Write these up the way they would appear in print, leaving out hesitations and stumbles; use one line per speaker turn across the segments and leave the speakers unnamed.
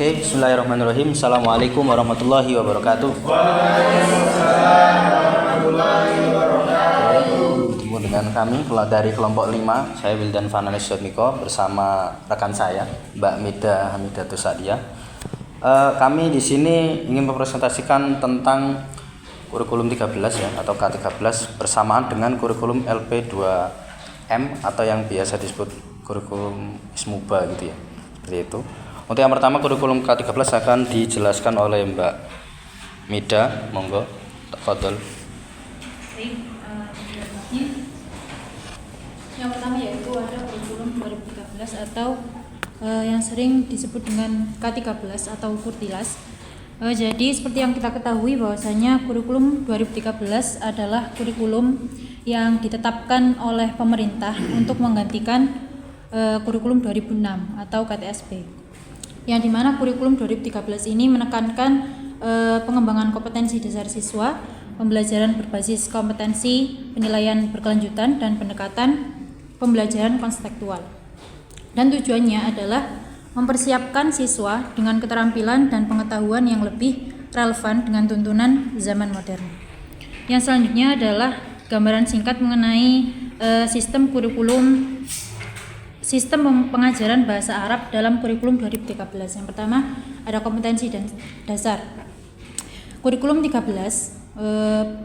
Oke, bismillahirrahmanirrahim. Assalamualaikum warahmatullahi wabarakatuh. Ketemu dengan kami dari kelompok 5. Saya Wildan Fanalis Sodmiko bersama rekan saya Mbak Mida Hamidatus Sadia. Kami di sini ingin mempresentasikan tentang kurikulum 13 ya, atau K13 bersamaan dengan kurikulum LP2M atau yang biasa disebut kurikulum Ismuba gitu ya. Seperti itu. Untuk yang pertama, kurikulum K13 akan dijelaskan oleh Mbak Mida. Monggo, tafadhol.
Baik, yang pertama yaitu ada kurikulum 2013 atau yang sering disebut dengan K13 atau Kurtilas. Jadi seperti yang kita ketahui bahwasanya kurikulum 2013 adalah kurikulum yang ditetapkan oleh pemerintah untuk menggantikan kurikulum 2006 atau KTSP. Yang dimana kurikulum 2013 ini menekankan pengembangan kompetensi dasar siswa, pembelajaran berbasis kompetensi, penilaian berkelanjutan, dan pendekatan pembelajaran konstekstual. Dan tujuannya adalah mempersiapkan siswa dengan keterampilan dan pengetahuan yang lebih relevan dengan tuntunan zaman modern. Yang selanjutnya adalah gambaran singkat mengenai sistem pengajaran bahasa Arab dalam kurikulum 2013. Yang pertama ada kompetensi dan dasar. Kurikulum 13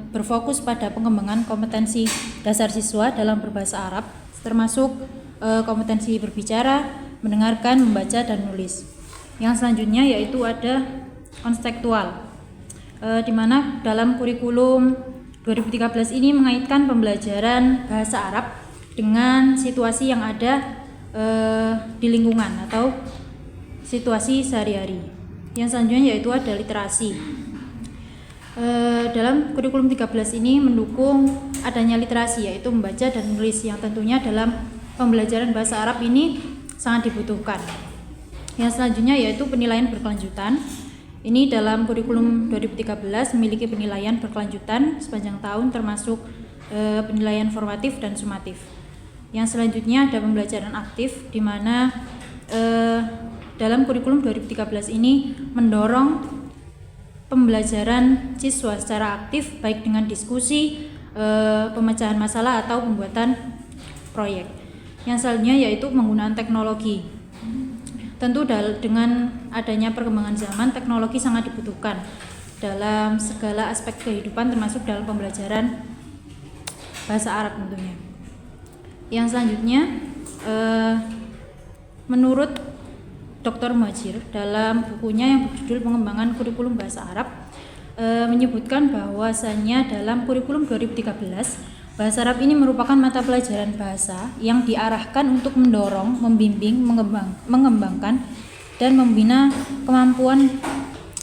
berfokus pada pengembangan kompetensi dasar siswa dalam berbahasa Arab, termasuk kompetensi berbicara, mendengarkan, membaca, dan menulis. Yang selanjutnya yaitu ada konstekstual, di mana dalam kurikulum 2013 ini mengaitkan pembelajaran bahasa Arab dengan situasi yang ada di lingkungan atau situasi sehari-hari. Yang selanjutnya yaitu ada literasi. Dalam kurikulum 13 ini mendukung adanya literasi, yaitu membaca dan menulis, yang tentunya dalam pembelajaran bahasa Arab ini sangat dibutuhkan. Yang selanjutnya yaitu penilaian berkelanjutan. Ini dalam kurikulum 2013 memiliki penilaian berkelanjutan sepanjang tahun, termasuk penilaian formatif dan sumatif. Yang selanjutnya ada pembelajaran aktif, di mana dalam kurikulum 2013 ini mendorong pembelajaran siswa secara aktif, baik dengan diskusi, pemecahan masalah, atau pembuatan proyek. Yang selanjutnya yaitu penggunaan teknologi. Tentu dengan adanya perkembangan zaman, teknologi sangat dibutuhkan dalam segala aspek kehidupan, termasuk dalam pembelajaran bahasa Arab tentunya. Yang selanjutnya menurut Dr. Muhajir dalam bukunya yang berjudul Pengembangan Kurikulum Bahasa Arab menyebutkan bahwasanya dalam kurikulum 2013 bahasa Arab ini merupakan mata pelajaran bahasa yang diarahkan untuk mendorong, membimbing, mengembangkan, dan membina kemampuan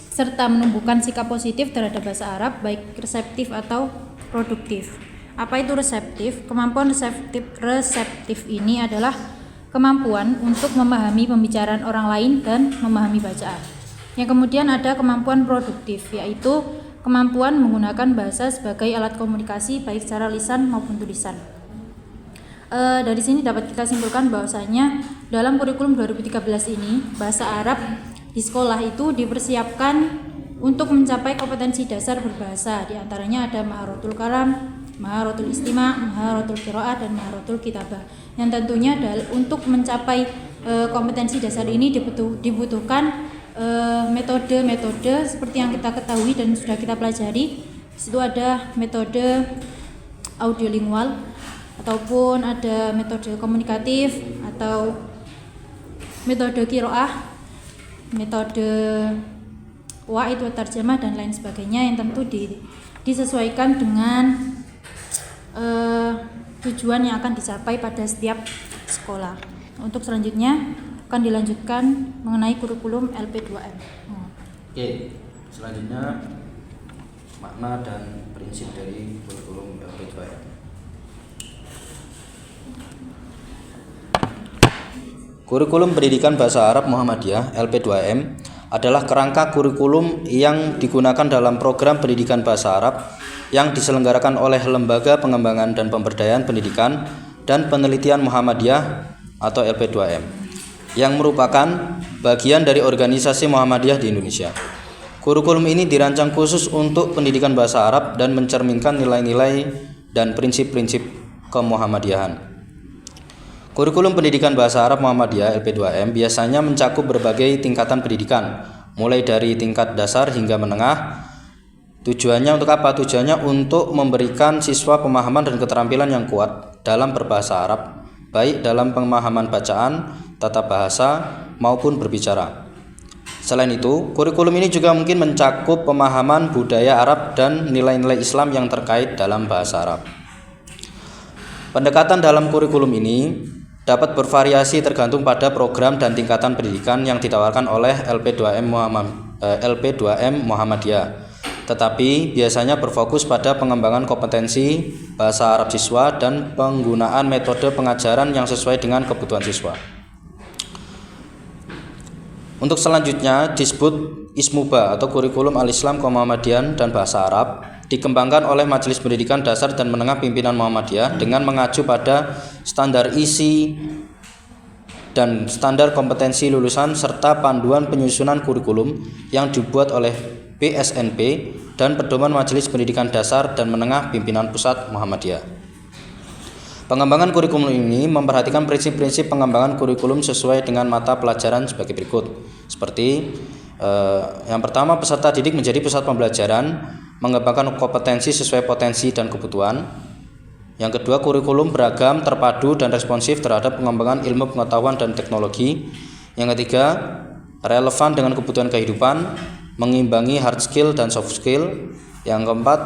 serta menumbuhkan sikap positif terhadap bahasa Arab, baik reseptif atau produktif. Apa itu reseptif? Kemampuan reseptif ini adalah kemampuan untuk memahami pembicaraan orang lain dan memahami bacaan. Yang kemudian ada kemampuan produktif, yaitu kemampuan menggunakan bahasa sebagai alat komunikasi baik secara lisan maupun tulisan. Dari sini dapat kita simpulkan bahwasanya dalam kurikulum 2013 ini bahasa Arab di sekolah itu dipersiapkan untuk mencapai kompetensi dasar berbahasa. Di antaranya ada maharatul kalam, maharatul istima', maharatul qiraah, dan maharatul kitabah. Yang tentunya untuk mencapai kompetensi dasar ini dibutuhkan metode-metode seperti yang kita ketahui dan sudah kita pelajari. Di situ ada metode audiolingual, ataupun ada metode komunikatif, atau metode qiraah, metode itu tarjamah, dan lain sebagainya, yang tentu disesuaikan dengan tujuan yang akan dicapai pada setiap sekolah. Untuk selanjutnya akan dilanjutkan mengenai kurikulum LP2M.
Oke, selanjutnya makna dan prinsip dari kurikulum LP2M. Kurikulum Pendidikan Bahasa Arab Muhammadiyah LP2M adalah kerangka kurikulum yang digunakan dalam program pendidikan bahasa Arab yang diselenggarakan oleh Lembaga Pengembangan dan Pemberdayaan Pendidikan dan Penelitian Muhammadiyah atau LP2M. yang merupakan bagian dari organisasi Muhammadiyah di Indonesia. Kurikulum ini dirancang khusus untuk pendidikan bahasa Arab dan mencerminkan nilai-nilai dan prinsip-prinsip kemuhammadiyahan. Kurikulum pendidikan bahasa Arab Muhammadiyah LP2M biasanya mencakup berbagai tingkatan pendidikan, mulai dari tingkat dasar hingga menengah. Tujuannya untuk apa? Tujuannya untuk memberikan siswa pemahaman dan keterampilan yang kuat dalam berbahasa Arab, baik dalam pemahaman bacaan, tata bahasa, maupun berbicara. Selain itu, kurikulum ini juga mungkin mencakup pemahaman budaya Arab dan nilai-nilai Islam yang terkait dalam bahasa Arab. Pendekatan dalam kurikulum ini dapat bervariasi tergantung pada program dan tingkatan pendidikan yang ditawarkan oleh LP2M Muhammadiyah, tetapi biasanya berfokus pada pengembangan kompetensi bahasa Arab siswa dan penggunaan metode pengajaran yang sesuai dengan kebutuhan siswa. Untuk selanjutnya disebut Ismuba atau Kurikulum Al-Islam Kemuhammadiyahan dan Bahasa Arab, dikembangkan oleh Majelis Pendidikan Dasar dan Menengah Pimpinan Muhammadiyah dengan mengacu pada standar isi dan standar kompetensi lulusan serta panduan penyusunan kurikulum yang dibuat oleh BSNP dan Pedoman Majelis Pendidikan Dasar dan Menengah Pimpinan Pusat Muhammadiyah. Pengembangan kurikulum ini memperhatikan prinsip-prinsip pengembangan kurikulum sesuai dengan mata pelajaran sebagai berikut. Seperti yang pertama, peserta didik menjadi pusat pembelajaran, mengembangkan kompetensi sesuai potensi dan kebutuhan. Yang kedua, kurikulum beragam, terpadu, dan responsif terhadap pengembangan ilmu pengetahuan dan teknologi. Yang ketiga, relevan dengan kebutuhan kehidupan, mengimbangi hard skill dan soft skill. Yang keempat,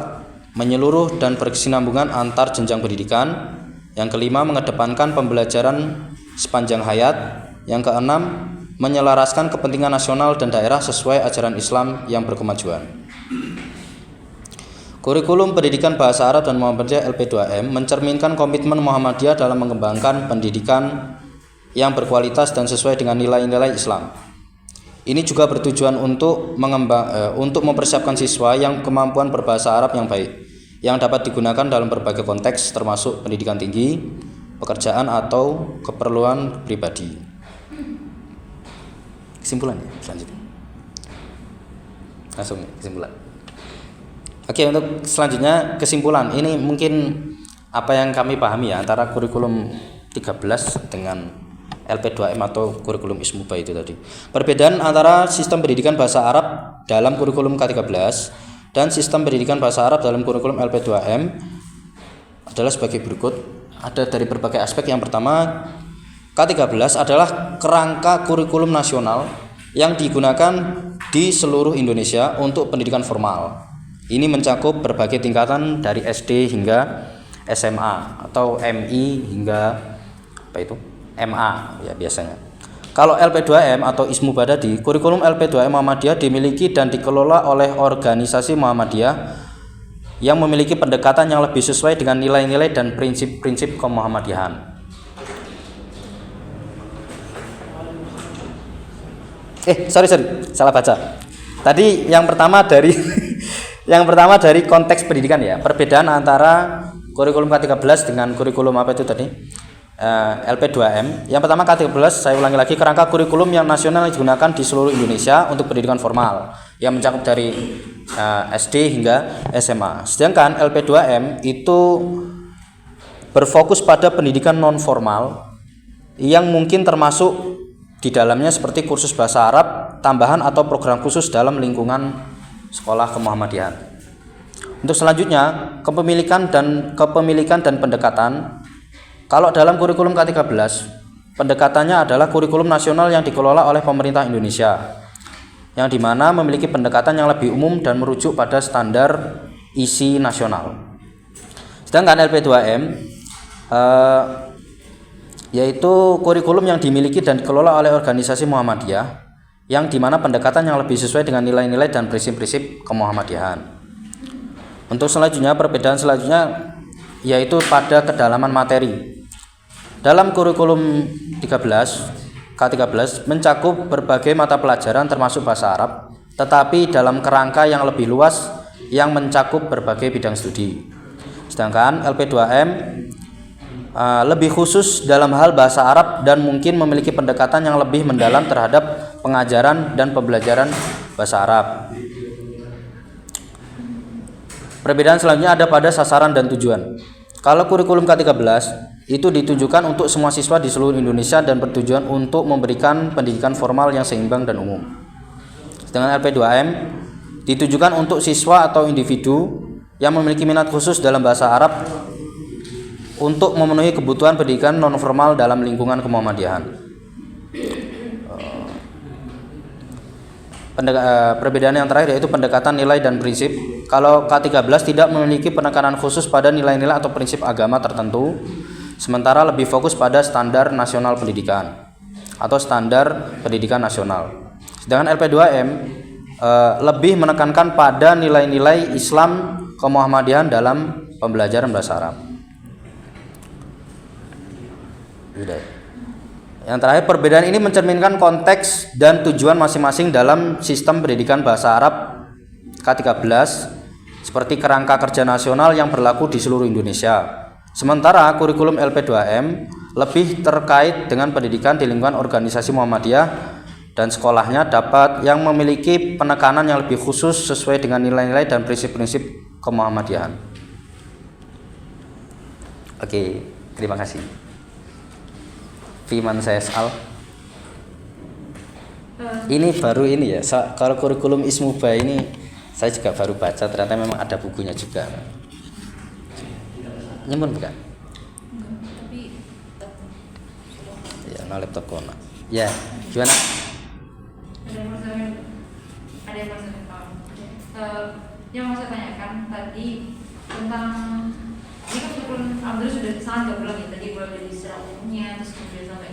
menyeluruh dan berkesinambungan antar jenjang pendidikan. Yang kelima, mengedepankan pembelajaran sepanjang hayat. Yang keenam, menyelaraskan kepentingan nasional dan daerah sesuai ajaran Islam yang berkemajuan. Kurikulum Pendidikan Bahasa Arab dan Muhammadiyah LP2M mencerminkan komitmen Muhammadiyah dalam mengembangkan pendidikan yang berkualitas dan sesuai dengan nilai-nilai Islam. Ini juga bertujuan untuk mempersiapkan siswa yang kemampuan berbahasa Arab yang baik, yang dapat digunakan dalam berbagai konteks termasuk pendidikan tinggi, pekerjaan atau keperluan pribadi. Kesimpulan ya, selanjutnya. Langsung kesimpulan. Oke, untuk selanjutnya kesimpulan. Ini mungkin apa yang kami pahami ya antara kurikulum 13 dengan LP2M atau kurikulum Ismuba itu tadi. Perbedaan antara sistem pendidikan bahasa Arab dalam kurikulum K13 dan sistem pendidikan bahasa Arab dalam kurikulum LP2M adalah sebagai berikut. Ada dari berbagai aspek. Yang pertama, K13 adalah kerangka kurikulum nasional yang digunakan di seluruh Indonesia untuk pendidikan formal. Ini mencakup berbagai tingkatan dari SD hingga SMA atau MI hingga MA ya biasanya. Kalau LP2M atau Ismuba tadi, kurikulum LP2M Muhammadiyah dimiliki dan dikelola oleh organisasi Muhammadiyah yang memiliki pendekatan yang lebih sesuai dengan nilai-nilai dan prinsip-prinsip kemuhammadiyahan. Salah baca. Tadi yang pertama dari dari konteks pendidikan ya, perbedaan antara kurikulum K13 dengan kurikulum apa itu tadi? LP2M. Yang pertama K13, saya ulangi lagi, kerangka kurikulum yang nasional digunakan di seluruh Indonesia untuk pendidikan formal yang mencakup dari SD hingga SMA. Sedangkan LP2M itu berfokus pada pendidikan non formal yang mungkin termasuk di dalamnya seperti kursus bahasa Arab, tambahan atau program khusus dalam lingkungan sekolah kemuhammadiyahan. Untuk selanjutnya, kepemilikan dan pendekatan. Kalau dalam kurikulum K13, pendekatannya adalah kurikulum nasional yang dikelola oleh pemerintah Indonesia, yang dimana memiliki pendekatan yang lebih umum dan merujuk pada standar isi nasional. Sedangkan LP2M yaitu kurikulum yang dimiliki dan dikelola oleh organisasi Muhammadiyah, yang dimana pendekatan yang lebih sesuai dengan nilai-nilai dan prinsip-prinsip kemuhammadiyahan. Untuk selanjutnya, perbedaan selanjutnya yaitu pada kedalaman materi. Dalam kurikulum K13 mencakup berbagai mata pelajaran termasuk bahasa Arab, tetapi dalam kerangka yang lebih luas yang mencakup berbagai bidang studi. Sedangkan LP2M lebih khusus dalam hal bahasa Arab dan mungkin memiliki pendekatan yang lebih mendalam terhadap pengajaran dan pembelajaran bahasa Arab. Perbedaan selanjutnya ada pada sasaran dan tujuan. Kalau kurikulum K13 itu ditujukan untuk semua siswa di seluruh Indonesia dan bertujuan untuk memberikan pendidikan formal yang seimbang dan umum. Sedangkan LP2M ditujukan untuk siswa atau individu yang memiliki minat khusus dalam bahasa Arab untuk memenuhi kebutuhan pendidikan non-formal dalam lingkungan kemuhammadiyahan. Perbedaan yang terakhir yaitu pendekatan nilai dan prinsip. Kalau K13 tidak memiliki penekanan khusus pada nilai-nilai atau prinsip agama tertentu, sementara lebih fokus pada standar nasional pendidikan atau standar pendidikan nasional. Sedangkan LP2M lebih menekankan pada nilai-nilai Islam kemuhammadiyahan dalam pembelajaran bahasa Arab. Yang terakhir, perbedaan ini mencerminkan konteks dan tujuan masing-masing dalam sistem pendidikan bahasa Arab K13 seperti kerangka kerja nasional yang berlaku di seluruh Indonesia. Sementara kurikulum LP2M lebih terkait dengan pendidikan di lingkungan organisasi Muhammadiyah dan sekolahnya dapat yang memiliki penekanan yang lebih khusus sesuai dengan nilai-nilai dan prinsip-prinsip kemuhammadiyahan. Oke, terima kasih. Fiman saya Al. Ini baru ini ya. Kalau kurikulum Ismuba ini saya juga baru baca, ternyata memang ada bukunya juga. Nyempun bukan?
Tapi
Ya, laptop kona. Ya, gimana?
ada yang yang mau saya tanyakan tadi tentang ini kan alhamdulillah sudah sangat gablang ya, tadi mulai dari secara umumnya terus kemudian sampai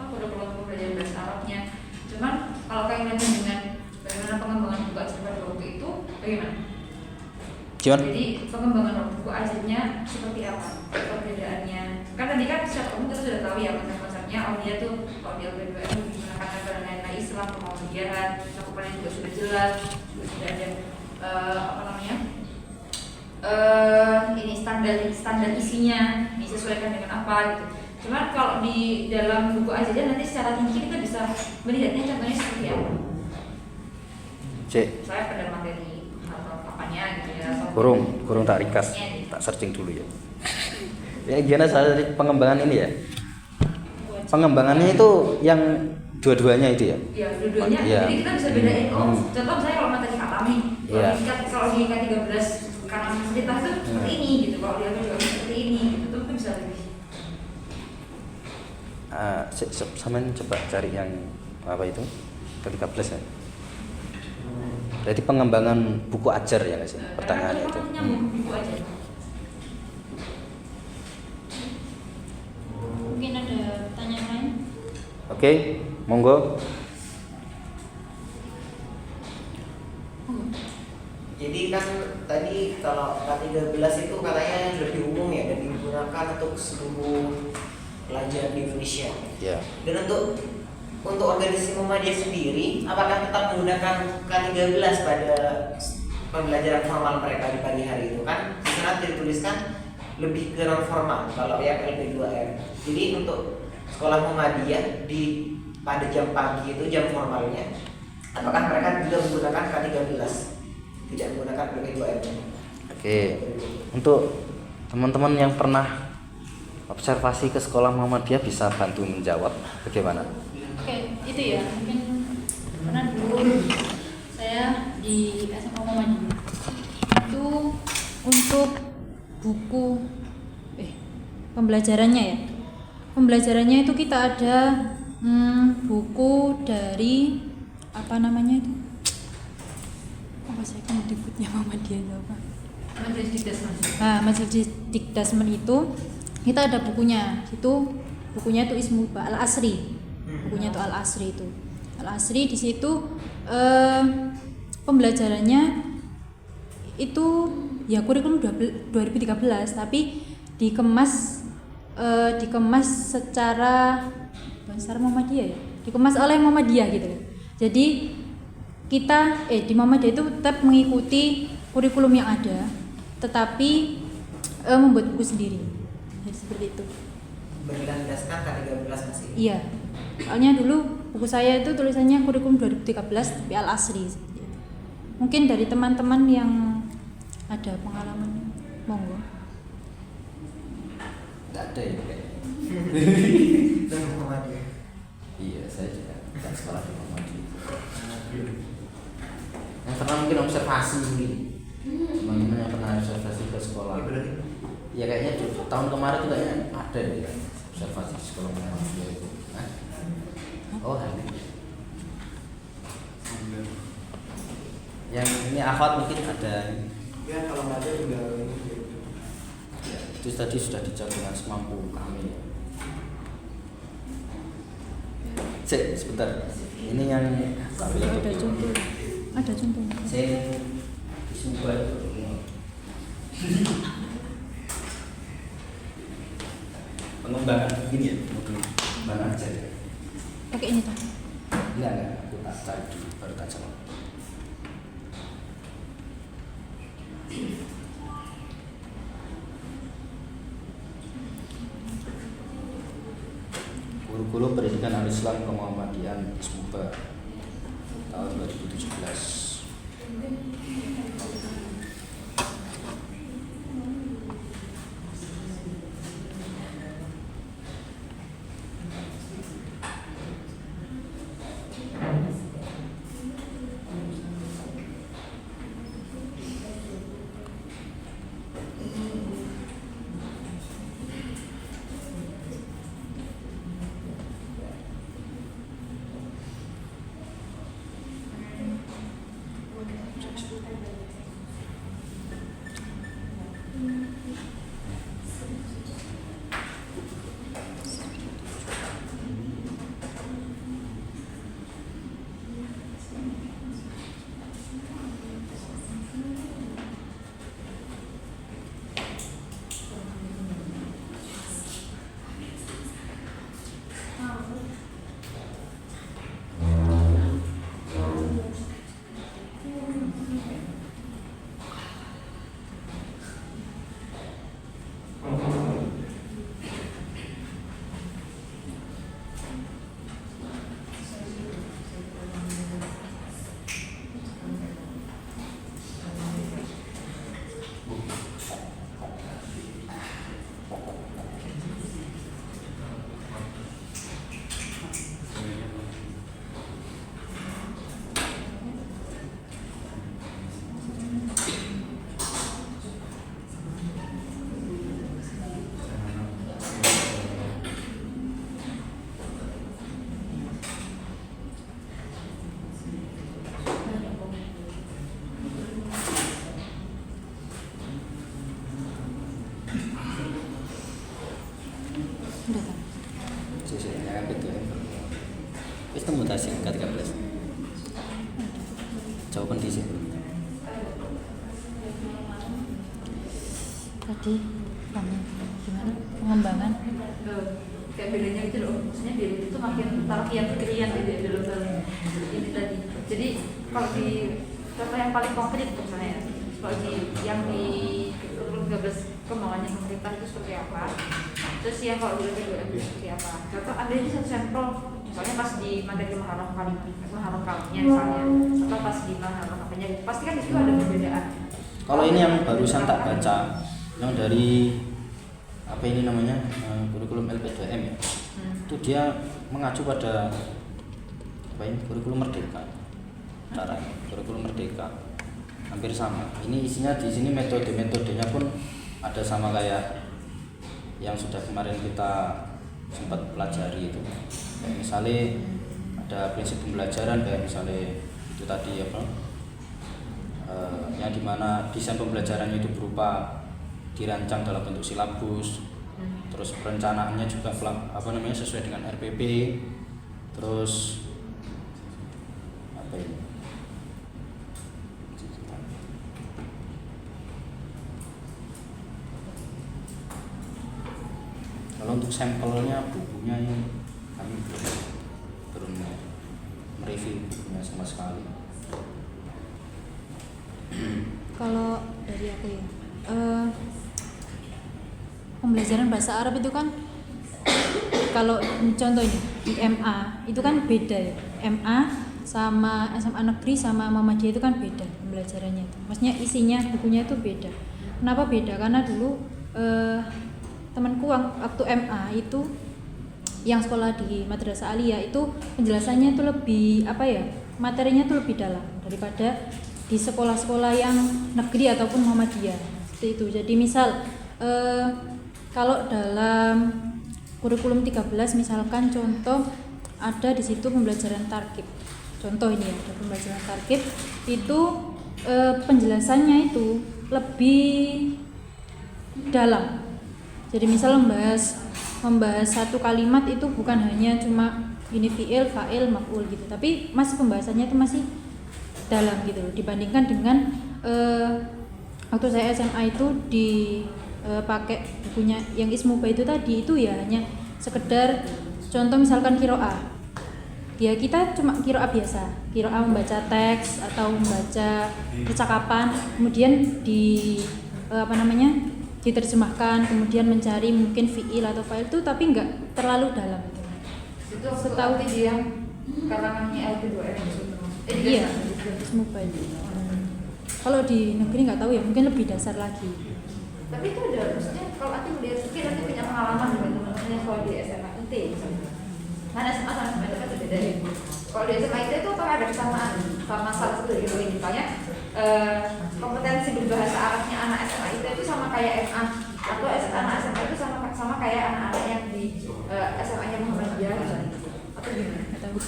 kurikulum pembelajaran bahasa Arabnya. Cuman kalau kaitannya dengan bagaimana pengembangan buku ajar pada waktu itu bagaimana?
Gimana?
Jadi pengembangan buku ajarnya seperti apa? Perbedaannya? Kan tadi kan secara umum kita sudah tahu ya konsep-konsepnya. Oh dia tuh kalau di LP2M menggunakan nilai-nilai Islam, kemudian cakupannya juga sudah jelas, sudah ada ini standar isinya disesuaikan dengan apa gitu. Cuman kalau di dalam buku ajarnya nanti secara tinggi kita bisa melihatnya contohnya seperti apa?
Cek.
Saya pada materi atau apanya gitu ya.
Kurung tak ringkas, tak searching dulu ya. Ya gimana saya dari pengembangan ini ya? Pengembangannya itu yang dua-duanya itu ya?
Iya, dua-duanya.
Ya.
Jadi kita bisa bedain. Oh, contoh saya kalau materi Katami,
Ya.
kalau di K13 karena fasilitas itu seperti ini gitu. Kalau di LP2 seperti ini gitu, itu bisa lebih.
Sama coba cari yang apa itu? Ke-13 ya. Berarti pengembangan buku ajar ya nggak sih? Pertanyaannya itu.
Buku aja. Mungkin ada pertanyaan lain?
Oke, monggo.
Jadi kan tadi kalau K13 itu katanya lebih umum ya dan digunakan untuk seluruh pelajar di Indonesia.
Ya.
Dan untuk organisasi Muhammadiyah sendiri, apakah tetap menggunakan K13 pada pembelajaran formal mereka di pagi hari itu kan? Di sana dituliskan lebih ke non formal kalau yang LP2M. Jadi untuk sekolah Muhammadiyah pada jam pagi itu jam formalnya, apakah mereka juga menggunakan K13? Tidak menggunakan LP2M.
Oke. Untuk teman-teman yang pernah observasi ke sekolah Muhammadiyah bisa bantu menjawab bagaimana?
Oke, itu ya. Mungkin karena dulu saya di SMA Muhammadiyah itu untuk buku pembelajarannya ya. Pembelajarannya itu kita ada buku dari apa namanya itu? Apa saya kan disebutnya Muhammadiyah itu apa? Majelis Dikdasmen. Nah, Majelis Dikdasmen itu kita ada bukunya. Bukunya itu Ismuba Al-Asri. Bukunya itu Al-Asri itu. Al-Asri di situ pembelajarannya itu ya kurikulum 2013 tapi dikemas secara Muhammadiyah ya. Dikemas oleh Muhammadiyah gitu. Jadi kita di Muhammadiyah itu tetap mengikuti kurikulum yang ada tetapi membuat buku sendiri. jadi seperti itu.
Berlandaskan K13 masih.
Iya, soalnya dulu buku saya itu tulisannya kurikulum 2013 tapi Al Asri. Mungkin dari teman-teman yang ada pengalaman, monggo.
Nggak ada ya kayaknya.
Dan Muhammadiyah.
Iya, saya juga bukan sekolah di Muhammadiyah. Yang pernah mungkin observasi mungkin. Teman-teman yang pernah observasi ke sekolah.
Ya, berarti.
Ya kayaknya tahun kemarin tuh kayaknya ada deh observasi di sekolah Muhammadiyah itu. Hah? Oh, ada. Yang ini akhwat mungkin ada.
Ya kalau nggak ada tinggal ini.
Ya, itu tadi sudah dijawab dengan semampu kami. Cek, sebentar. Ini yang
Ada contoh. Ada contohnya.
saya disumpah pengembangan begini ya, modul pengembangan aja ya.
Pakai ini toh.
Enggak, aku tak cari dulu baru tak jawab. Kurikulum Pendidikan Al-Islam Kemuhammadian Ismuba tahun 2017.
Udah kan?
Sisinya kan betul. Wis temu ta sing K13. Jawaban di sini.
Tadi kamu gimana pengembangan?
Kayak bedanya gitu loh, maksudnya biru itu makin tarkian kekirian gitu ya dalam ini tadi. Jadi kalau di contoh yang paling konkret misalnya, kalau di yang di kurikulum 13 kemauannya pemerintah itu seperti apa, terus yang kalau di LPDM itu seperti apa. Contoh ada ini satu sampel, misalnya pas di materi maharam kalimnya misalnya, atau pas di maharam apanya, pasti kan di situ ada perbedaan.
Kalau ini yang barusan tak baca, yang dari apa ini namanya kurikulum LP2M ya, itu dia mengacu pada apa ini kurikulum merdeka, caranya kurikulum merdeka hampir sama. Ini isinya di sini metodenya pun ada sama kayak yang sudah kemarin kita sempat pelajari itu. Kayak misalnya ada prinsip pembelajaran kayak misalnya itu tadi apa, yang dimana desain pembelajarannya itu berupa dirancang dalam bentuk silabus, terus perencanaannya juga apa namanya sesuai dengan RPP, terus apa ini kalau untuk sampelnya bukunya yang kami belum mereview bukunya sama sekali.
Kalau dari aku ya, pembelajaran bahasa Arab itu kan kalau contohnya di MA itu kan beda ya. MA sama SMA negeri sama Muhammadiyah itu kan beda pembelajarannya itu. Maksudnya isinya bukunya itu beda. Kenapa beda? Karena dulu temanku waktu MA itu yang sekolah di Madrasah Aliyah itu penjelasannya itu lebih apa ya, materinya itu lebih dalam daripada di sekolah-sekolah yang negeri ataupun Muhammadiyah seperti itu. Jadi misal kalau dalam kurikulum 13 misalkan contoh ada di situ pembelajaran tarkib. Contoh ini ada pembelajaran tarkib itu penjelasannya itu lebih dalam. Jadi misal membahas satu kalimat itu bukan hanya cuma ini fi'il, fa'il, maf'ul gitu, tapi masih pembahasannya itu masih dalam gitu loh. Dibandingkan dengan waktu saya SMA itu pakai bukunya yang Ismuba itu tadi itu ya hanya sekedar contoh misalkan kiroah. Ya kita cuma kiroah biasa, kiroah membaca teks atau membaca percakapan, kemudian diterjemahkan, kemudian mencari mungkin fiil atau fa'il itu, tapi nggak terlalu dalam itu.
Itu setahu dia yang kalangannya LP2M.
Iya, Ismuba itu. Kalau di negeri nggak tahu ya, mungkin lebih dasar lagi.
Tapi itu ada, maksudnya kalau nanti melihat mungkin nanti punya pengalaman dengan teman-temannya kalau di SMA IT misalnya. Karena SMA sama SMA itu kan berbeda ya. Kalau di SMA IT itu apakah ada kesamaan sama salah satu dari ini? Misalnya kompetensi berbahasa Arabnya anak SMA IT itu sama kayak MA, atau anak SMA itu sama kayak anak-anak yang di SMA-nya Muhammadiyah atau gimana?
Nggak tahu.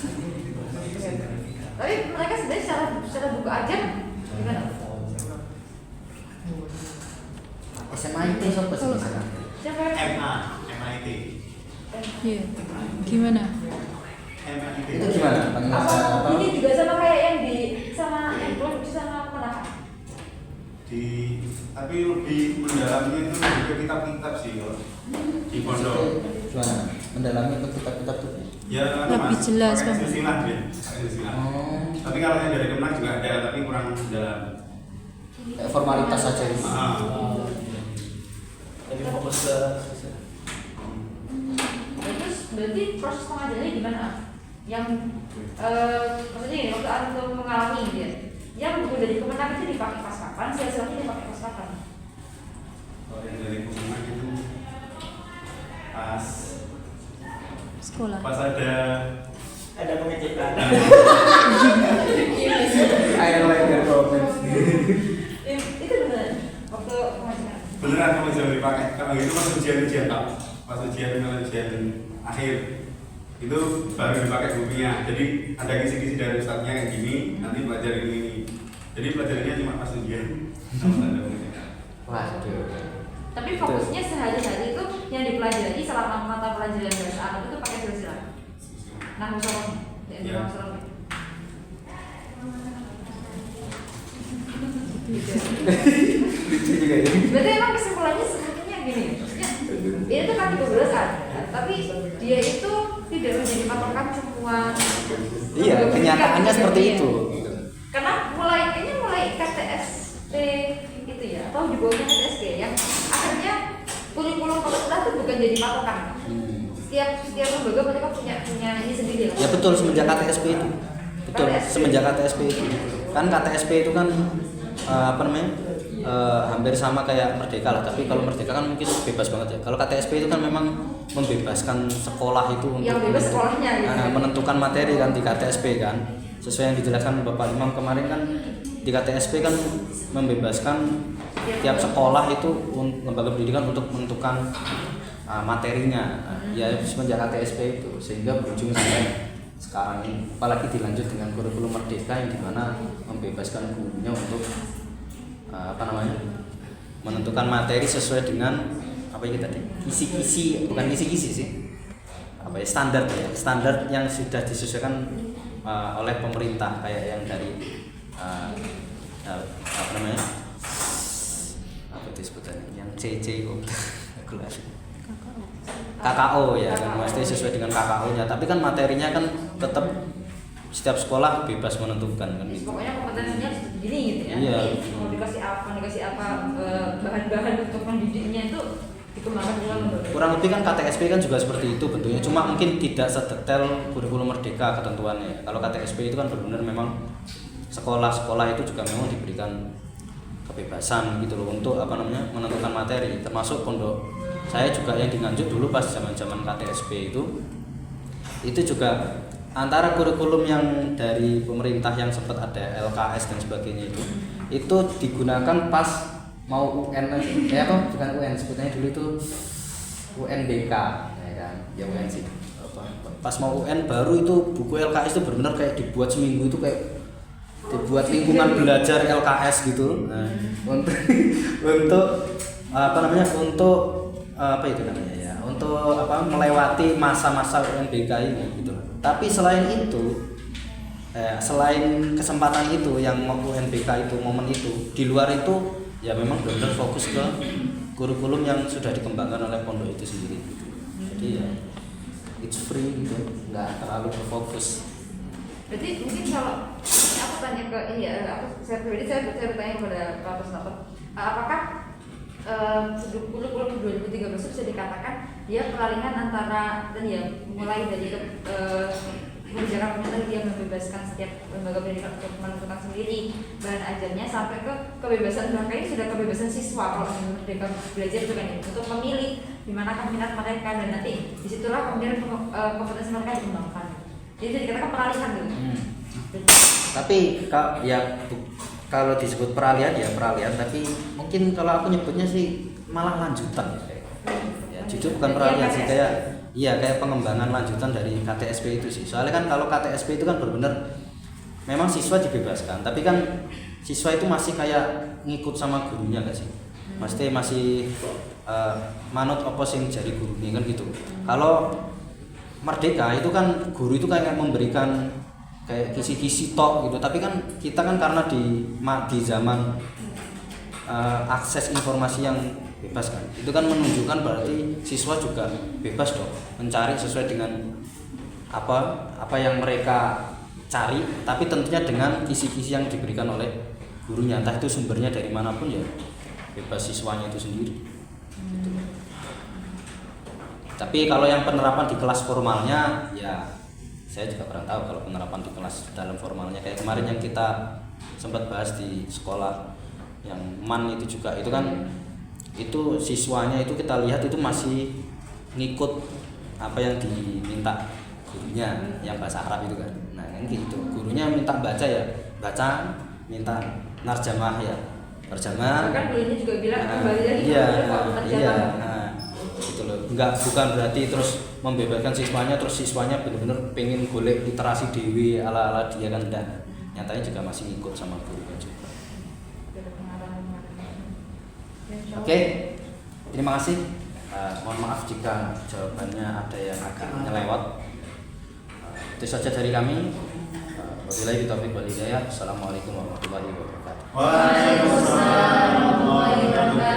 Tapi mereka sebenarnya secara buku aja gimana?
SMA itu siapa sih misalkan?
Siapa?
MIT.
Iya. Gimana?
MIT.
Itu gimana?
Apa ini juga sama kayak yang yang produksi sama mana?
Tapi lebih mendalamnya itu juga kitab-kitab sih kalau di pondok.
Gimana? Mendalami untuk kitab-kitab tuh?
Ya,
Lebih jelas,
pakai
Bang.
silsilah ya, pakai silsilah.
Oh,
Tapi kalau yang dari Kemenang juga ada, tapi kurang dalam.
kayak formalitas saja gitu.
Lebih fokus ke
Terus berarti proses pengajarannya gimana? Yang maksudnya gini, waktu Antum mengalami gitu ya, yang buku dari Kemenang itu dipakai pas kapan, silsilahnya dipakai pas kapan?
Kalau yang dari Kemenang itu pas
Sekolah.
ada pengecekan.
Ayo lagi komen.
Itu benar waktu pengajaran.
beneran kalau jangan dipakai. Kalau itu pas ujian Pak, pas ujian akhir itu baru dipakai bukunya. Jadi ada kisi-kisi dari ustadznya kayak gini, nanti belajar ini. Jadi pelajarannya cuma pas ujian sama tanda pengecekan.
Waduh.
Tapi fokusnya sehari-hari itu yang dipelajari selama mata pelajaran bahasa Arab itu pakai silsilah. Nah, musolahnya,
Ya.
Lucu juga ya.
Berarti emang kesimpulannya sepertinya gini, maksudnya ini tuh kan 12 ada, tapi dia itu tidak menjadi patokan semua.
Iya, kenyataannya seperti itu.
Karena kayaknya mulai KTSP itu ya, atau di bawahnya KTSP yang akhirnya kurikulum fakultas itu bukan jadi patokan. Setiap lembaga mereka punya ini sendiri lah.
Ya betul, semenjak KTSP itu. Betul, semenjak KTSP itu. Kan KTSP itu kan hampir sama kayak Merdeka lah, tapi kalau Merdeka kan mungkin bebas banget ya. Kalau KTSP itu kan memang membebaskan sekolah itu untuk
Yang bebas sekolahnya gitu.
menentukan materi kan di KTSP kan. Sesuai yang dijelaskan Bapak Imam kemarin kan di KTSP kan membebaskan tiap sekolah itu lembaga pendidikan untuk menentukan materinya. Ya semenjak KTSP itu sehingga berujung sampai sekarang ini, apalagi dilanjut dengan kurikulum Merdeka yang dimana membebaskan gurunya untuk menentukan materi sesuai dengan apa yang tadi kisi-kisi, bukan kisi-kisi sih, standar ya, standar yang sudah disesuaikan oleh pemerintah, kayak yang dari apa disebutnya yang CC KKO ya kan, pasti sesuai dengan KKO-nya. Tapi kan materinya kan tetap setiap sekolah bebas menentukan kan gitu.
Pokoknya kompetensinya gini gitu ya.
Iya.
Mau dikasih apa bahan-bahan untuk mendidiknya itu dikembangkan juga
Kurang lebih kan KTSP kan juga seperti itu bentuknya, cuma mungkin tidak sedetail kurikulum merdeka ketentuannya. Kalau KTSP itu kan benar-benar memang sekolah-sekolah itu juga memang diberikan kebebasan gitu loh untuk menentukan materi, termasuk pondok saya juga yang di Nganjuk dulu pas zaman-zaman KTSP itu juga antara kurikulum yang dari pemerintah yang sempat ada LKS dan sebagainya itu digunakan pas mau UN bukan UN sebetulnya dulu itu UNBK ya kan, ya UN sih pas mau UN baru itu buku LKS itu benar-benar kayak dibuat seminggu itu kayak dibuat lingkungan belajar LKS gitu. Nah, untuk melewati masa-masa UNBK ini gitu. Tapi selain itu selain kesempatan itu yang UNBK itu momen itu, di luar itu ya memang benar-benar fokus ke kurikulum yang sudah dikembangkan oleh pondok itu sendiri. Jadi ya it's free gitu, nggak terlalu berfokus.
Berarti mungkin kalau aku tanya ke saya bertanya kepada Pak Pusnato, apakah kurikulum 2013 bisa dikatakan dia peralihan antara dan ya mulai dari kebijakan pemerintah dia membebaskan setiap lembaga pendidikan untuk menentukan sendiri bahan ajarnya sampai ke kebebasan, bahkan ini sudah kebebasan siswa kalau merdeka belajar itu kan untuk memilih di manakah minat mereka dan nanti disitulah kemudian kompetensi mereka dikembangkan. Jadi dikatakan peralihan gitu.
Tapi kalau disebut peralihan ya peralihan, tapi mungkin kalau aku nyebutnya sih malah lanjutan ya jujur bukan peralihan sih, kayak pengembangan lanjutan dari KTSP itu sih. Soalnya kan kalau KTSP itu kan benar-benar memang siswa dibebaskan, tapi kan siswa itu masih kayak ngikut sama gurunya nggak sih? Masih manut apa sing jari gurunya kan gitu. Kalau merdeka itu kan guru itu kayak memberikan kayak kisi-kisi tok gitu, tapi kan kita kan karena di zaman akses informasi yang bebas kan, itu kan menunjukkan berarti siswa juga bebas dong mencari sesuai dengan apa yang mereka cari, tapi tentunya dengan kisi-kisi yang diberikan oleh gurunya, entah itu sumbernya dari manapun ya bebas siswanya itu sendiri gitu. Tapi kalau yang penerapan di kelas formalnya ya saya juga kurang tahu kalau penerapan di kelas dalam formalnya, kayak kemarin yang kita sempat bahas di sekolah yang MAN itu juga, itu kan itu siswanya itu kita lihat itu masih ngikut apa yang diminta gurunya yang bahasa Arab itu kan. Nah kan gitu, gurunya minta baca ya baca, minta narjamah ya terjemah.
Kan gurunya juga bilang kembali lagi
gitu loh. Bukan berarti terus membebaskan siswanya terus siswanya benar-benar pengen golek literasi dewi ala dia kan, enggak. Nyatanya juga masih ngikut sama gurunya juga. Oke, terima kasih. Mohon maaf jika jawabannya ada yang agak nyelewat. Itu saja dari kami. Wabillahi taufiq wal hidayah. Assalamualaikum warahmatullahi wabarakatuh.
Waalaikumsalam warahmatullahi wabarakatuh.